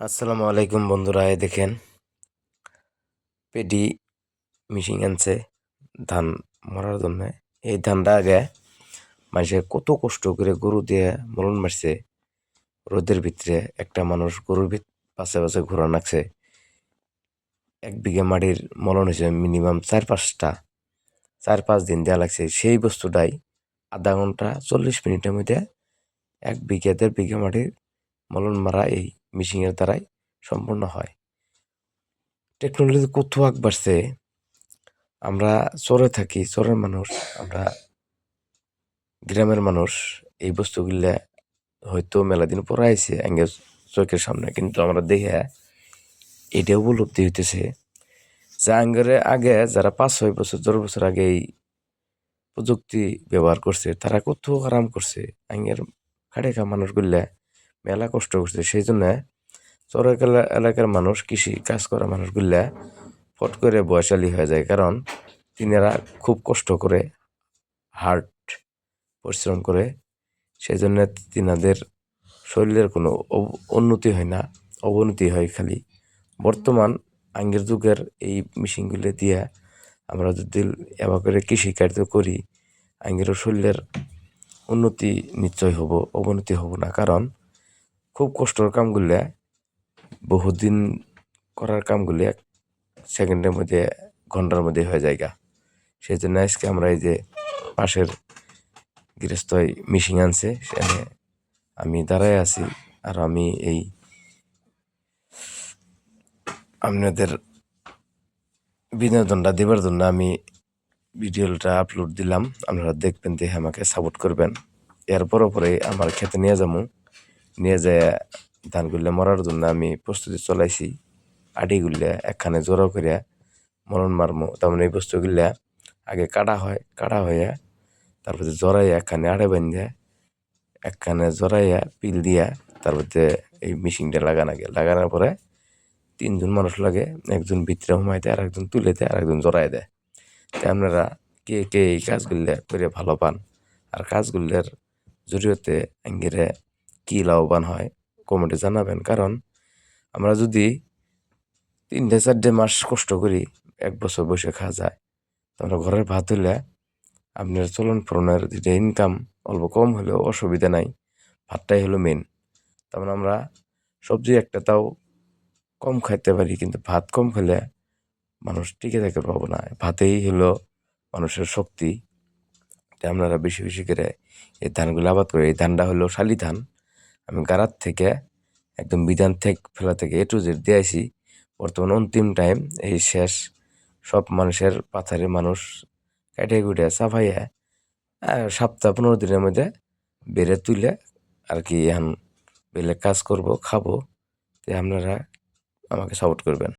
আসসালামু আলাইকুম বন্ধুরা, এই দেখেন পেডি মেশিন আনছে ধান মরার জন্য। এই ধানটা আগে মানুষে কত কষ্ট করে গরু দিয়ে মলন মারছে, রোদের ভিতরে একটা মানুষ গরুর পাশে পাশে ঘোরা নাকছে। 1 বিঘা মাটির মলন হয়েছে মিনিমাম 4-5 দিন দেওয়া লাগছে। সেই বস্তুটাই আধা ঘন্টা 40 মিনিটের মধ্যে 1 বিঘা 1.5 বিঘা মাটির মলন মারা এই মেশিনের দ্বারাই সম্পূর্ণ হয়। টেকনোলজি কত আগ বাড়ছে। আমরা চরে থাকি, চরের মানুষ, আমরা গ্রামের মানুষ, এই বস্তুগুলা হয়তো মেলাদিন পরে আইছে আঙ্গের চোখের সামনে, কিন্তু আমরা দেখে এটা উপলব্ধি হইতেছে যে আগে যারা 5-6 বছর 10 বছর আগে এই প্রযুক্তি ব্যবহার করছে তারা কত আরাম করছে। আঙ্গের খাড়ে খা মানুষগুলা মেলা কষ্ট করছে। সেই জন্য চরের এলাকার মানুষ, কৃষি কাজ করা মানুষগুলা ফট করে বয়সালী হয়ে যায়, কারণ তিনারা খুব কষ্ট করে, হার্ড পরিশ্রম করে। সেই জন্য তিনাদের শরীরের কোনো উন্নতি হয় না, অবনতি হয় খালি। বর্তমান আগের যুগের এই মেশিনগুলো দিয়ে আমরা যদি এবার করে কৃষিকার্য করি, আগেরও শরীরের উন্নতি নিশ্চয় হব, অবনতি হব না। কারণ খুব কষ্টর কামগুলো, বহুদিন করার কামগুলি 1 সেকেন্ডের মধ্যে, ঘন্টার মধ্যে হয়ে যায়। সেই জন্য আজকে আমরা এই যে পাশের গৃহস্থই মেশিন আনছে, সেখানে আমি দাঁড়ায় আছি। আর আমি এই আপনাদের বিনোদনটা দেবার জন্য আমি ভিডিওটা আপলোড দিলাম। আপনারা দেখবেন, দেখে আমাকে সাপোর্ট করবেন। এরপর পরে আমার খেতে নিয়ে যাবো, নিয়ে যায় ধানগুলো মরার জন্য আমি প্রস্তুতি চলাইছি। আটিগুলা একখানে জড়ো করে মরণ মারমো। তার মানে এই বস্তুগুলা আগে কাটা হয়, কাটা হয়ে তারপরে জড়াইয়া একখানে আড়ে বান্ধে একখানে জড়াইয়া পিল দিয়া তারপরে এই মেশিনটা লাগানোর পরে 3 জন মানুষ লাগে, একজন ভিতরে হুমাই দেয়, আর একজন তুলে দেয়, আর একজন জড়াই দেয়। তাই আপনারা কে কে এই কাজগুলো করে ভালো পান, আর কাজগুলোর জড়িয়তে আঙ্গিরে কি লাভবান হয় কমেন্টে জানাবেন। কারণ আমরা যদি 3-4 মাস কষ্ট করি, 1 বছর বসে খাওয়া যায়, তোমরা ঘরের ভাত হইলে আপনার চলন ফলনের যেটা ইনকাম অল্প কম হলেও অসুবিধা নাই, ভাতটাই হলো মেন। তার আমরা সবজি একটা তাও কম খাইতে পারি, কিন্তু ভাত কম খেলে মানুষ টিকে থাকতে পারবো না। ভাতেই হলো মানুষের শক্তি। তাই আপনারা বেশি বেশি করে এই ধানগুলো আবাদ করে। এই ধানটা হলো শালি ধান, আমি গাড়ার থেকে একদম বিধান থেকে ফেলা থেকে A to Z দিয়েছি। বর্তমান অন্তিম টাইম, এই শেষ সব মানুষের পাথারে মানুষ কাটে কুটে সাফাইয়া 7-15 দিনের মধ্যে বেড়ে তুলে আর কি এখন বেলে কাজ করব, খাবো। তাই আপনারা আমাকে সাপোর্ট করবেন।